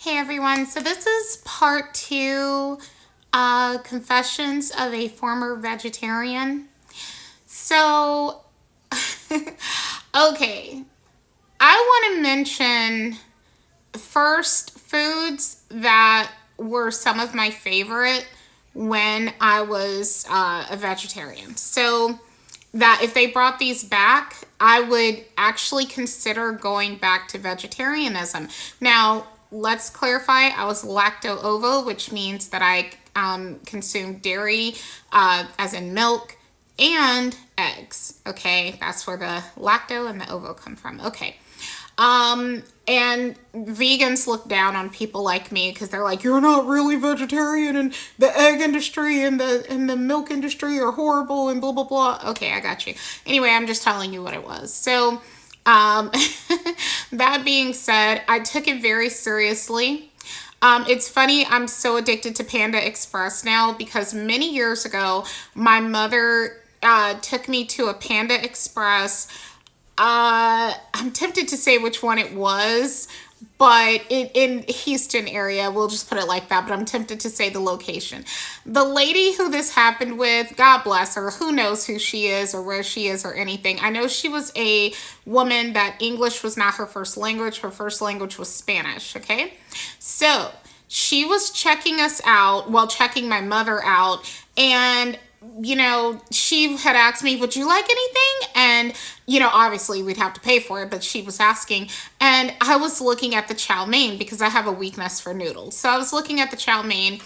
Hey everyone, so this is part two, Confessions of a Former Vegetarian. So, okay, I want to mention first foods that were some of my favorite when I was a vegetarian. So, that if they brought these back, I would actually consider going back to vegetarianism. Now, let's clarify, I was lacto-ovo, which means that I consume dairy, as in milk, and eggs. Okay, that's where the lacto and the ovo come from. Okay. And vegans look down on people like me because they're like, you're not really vegetarian, and the egg industry and the milk industry are horrible and blah blah blah. Okay, I got you. Anyway, I'm just telling you what it was. So, um, that being said, I took it very seriously. It's funny, I'm so addicted to Panda Express now because many years ago, my mother took me to a Panda Express. I'm tempted to say which one it was, but in Houston area, we'll just put it like that. But I'm tempted to say the location. The lady who this happened with, God bless her. Who knows who she is or where she is or anything. I know she was a woman that English was not her first language. Her first language was Spanish. Okay, so she was checking us out, well, checking my mother out, and she had asked me, would you like anything? And, obviously we'd have to pay for it, but she was asking. And I was looking at the chow mein because I have a weakness for noodles. So I was looking at the chow mein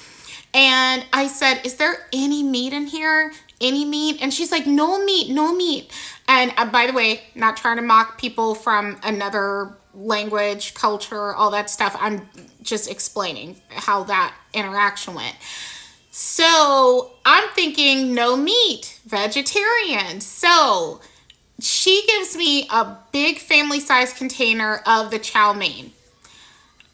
and I said, is there any meat in here? Any meat? And she's like, no meat, no meat. And by the way, not trying to mock people from another language, culture, all that stuff. I'm just explaining how that interaction went. So I'm thinking no meat, vegetarian. So she gives me a big family size container of the chow mein.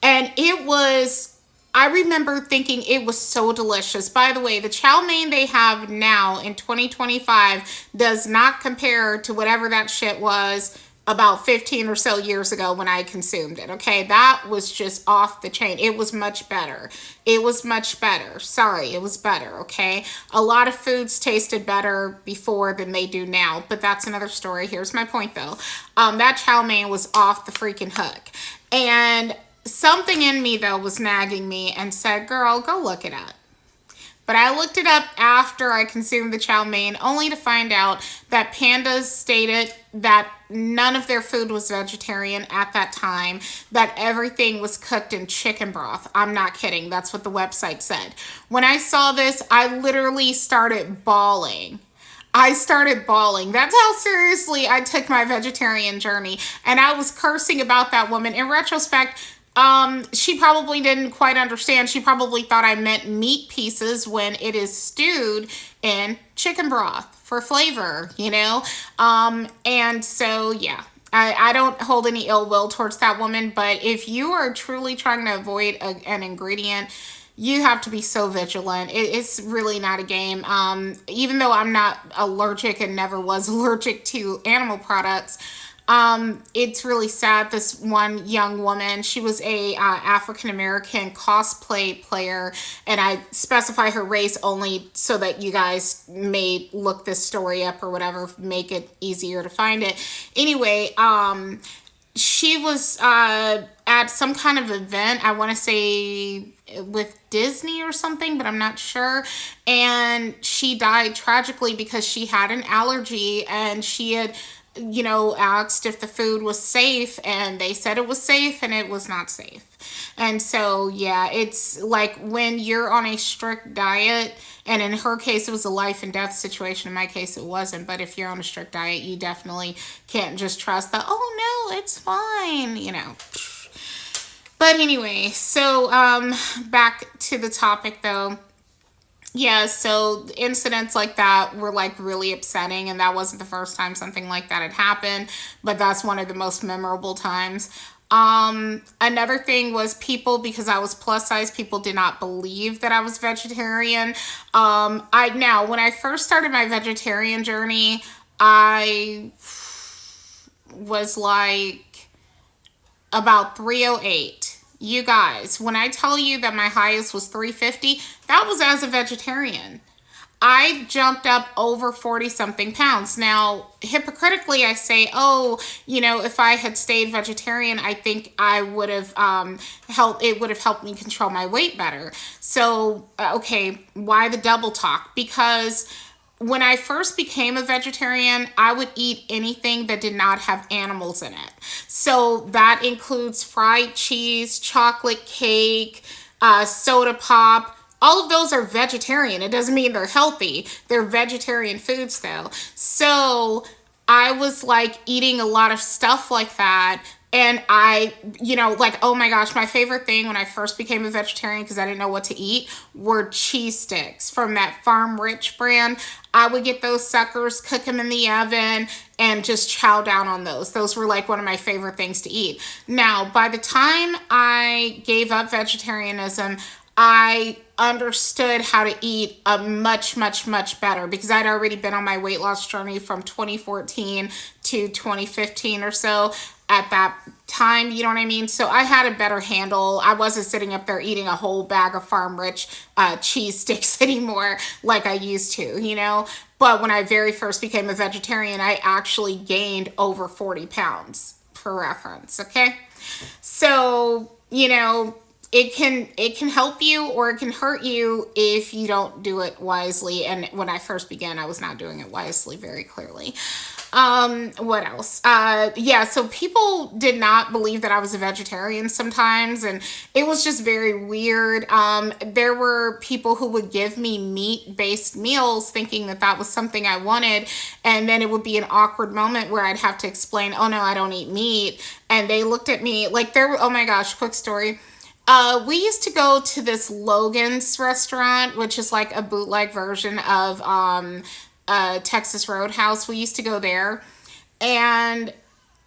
And I remember thinking it was so delicious. By the way, the chow mein they have now in 2025 does not compare to whatever that shit was about 15 or so years ago when I consumed it. Okay, that was just off the chain. It was much better. It was much better. Sorry, it was better. Okay, a lot of foods tasted better before than they do now, but that's another story. Here's my point though. That chow mein was off the freaking hook. And something in me though was nagging me and said, girl, go look it up. But I looked it up after I consumed the chow mein, only to find out that pandas stated that none of their food was vegetarian at that time, that everything was cooked in chicken broth. I'm not kidding. That's what the website said. When I saw this, I literally started bawling. I started bawling. That's how seriously I took my vegetarian journey. And I was cursing about that woman. In retrospect, she probably didn't quite understand. She probably thought I meant meat pieces when it is stewed in chicken broth for flavor. And so, yeah, I don't hold any ill will towards that woman. But if you are truly trying to avoid an ingredient, you have to be so vigilant. It's really not a game. Even though I'm not allergic and never was allergic to animal products, it's really sad. This one young woman, she was a African American cosplay player, and I specify her race only so that you guys may look this story up or whatever, make it easier to find it. Anyway, she was at some kind of event, I want to say with Disney or something, but I'm not sure. And she died tragically because she had an allergy, and she had asked if the food was safe, and they said it was safe, and it was not safe. And so, yeah, it's like when you're on a strict diet, and in her case, it was a life and death situation. In my case, it wasn't. But if you're on a strict diet, you definitely can't just trust that, oh no, it's fine. But anyway, so back to the topic though. Yeah, so incidents like that were like really upsetting, and that wasn't the first time something like that had happened, but that's one of the most memorable times. Another thing was people, because I was plus size, people did not believe that I was vegetarian. When I first started my vegetarian journey, I was like about 308. You guys, when I tell you that my highest was 350, that was as a vegetarian. I jumped up over 40 something pounds. Now, hypocritically, I say, oh, if I had stayed vegetarian, I think I would have it would have helped me control my weight better. So, okay, why the double talk? Because when I first became a vegetarian, I would eat anything that did not have animals in it. So that includes fried cheese, chocolate cake, soda pop. All of those are vegetarian. It doesn't mean they're healthy. They're vegetarian foods, though. So I was like eating a lot of stuff like that. And like, oh my gosh, my favorite thing when I first became a vegetarian, because I didn't know what to eat, were cheese sticks from that Farm Rich brand. I would get those suckers, cook them in the oven, and just chow down on those. Those were like one of my favorite things to eat. Now, by the time I gave up vegetarianism, I understood how to eat a much, much, much better because I'd already been on my weight loss journey from 2014 to 2015 or so at that time, you know what I mean? So I had a better handle. I wasn't sitting up there eating a whole bag of Farm Rich cheese sticks anymore like I used to. But when I very first became a vegetarian, I actually gained over 40 pounds for reference, okay? So, it can help you or it can hurt you if you don't do it wisely. And when I first began, I was not doing it wisely, very clearly. What else? Yeah, so people did not believe that I was a vegetarian sometimes, and it was just very weird. There were people who would give me meat-based meals thinking that that was something I wanted, and then it would be an awkward moment where I'd have to explain, oh no, I don't eat meat. And they looked at me like oh my gosh, quick story. We used to go to this Logan's restaurant, which is like a bootleg version of Texas Roadhouse. We used to go there, and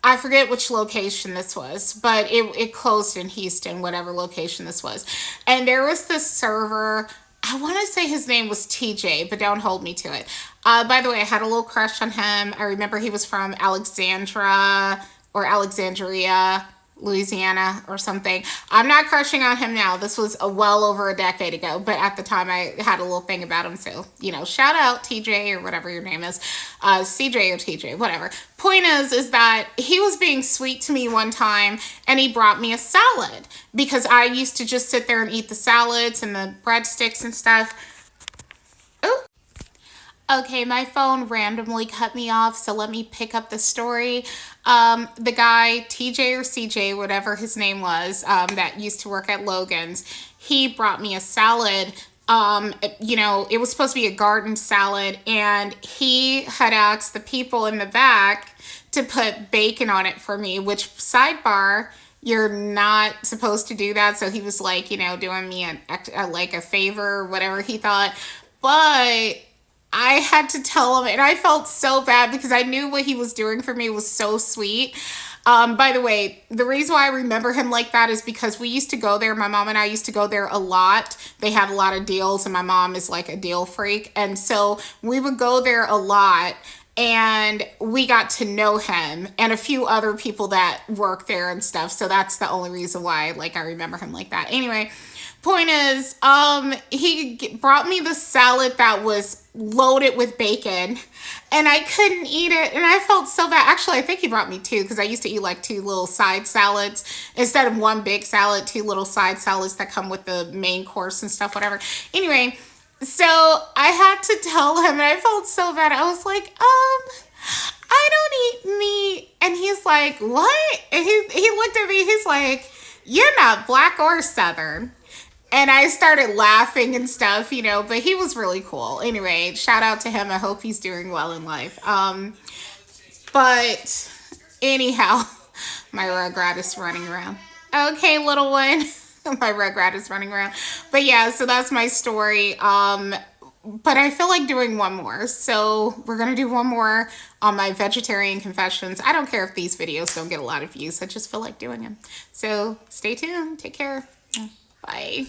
I forget which location this was, but it closed in Houston, whatever location this was. And there was this server. I want to say his name was TJ, but don't hold me to it. By the way, I had a little crush on him. I remember he was from Alexandria or Alexandria, Louisiana or something. I'm not crushing on him now. This was well over a decade ago, but at the time I had a little thing about him. So, shout out TJ or whatever your name is, CJ or TJ, whatever. Point is that he was being sweet to me one time and he brought me a salad because I used to just sit there and eat the salads and the breadsticks and stuff. Oh, okay, my phone randomly cut me off, so let me pick up the story. The guy, TJ or CJ, whatever his name was, that used to work at Logan's, he brought me a salad. It was supposed to be a garden salad, and he had asked the people in the back to put bacon on it for me, which, sidebar, you're not supposed to do that. So he was like, doing me like a favor or whatever he thought. But I had to tell him, and I felt so bad because I knew what he was doing for me was so sweet. By the way, the reason why I remember him like that is because we used to go there. My mom and I used to go there a lot. They had a lot of deals, and my mom is like a deal freak. And so we would go there a lot, and we got to know him and a few other people that work there and stuff. So that's the only reason why, I remember him like that. Anyway, point is, he brought me the salad that was loaded with bacon, and I couldn't eat it, and I felt so bad. Actually, I think he brought me two, because I used to eat like two little side salads instead of one big salad, two little side salads that come with the main course and stuff, whatever. Anyway, so I had to tell him, and I felt so bad. I was like, I don't eat meat. And he's like, what? And he looked at me, he's like, you're not black or Southern. And I started laughing and stuff, but he was really cool. Anyway, shout out to him. I hope he's doing well in life. But anyhow, my Rugrat is running around. Okay, little one. My Rugrat is running around. But yeah, so that's my story. But I feel like doing one more. So we're going to do one more on my vegetarian confessions. I don't care if these videos don't get a lot of views. I just feel like doing them. So stay tuned. Take care. Bye.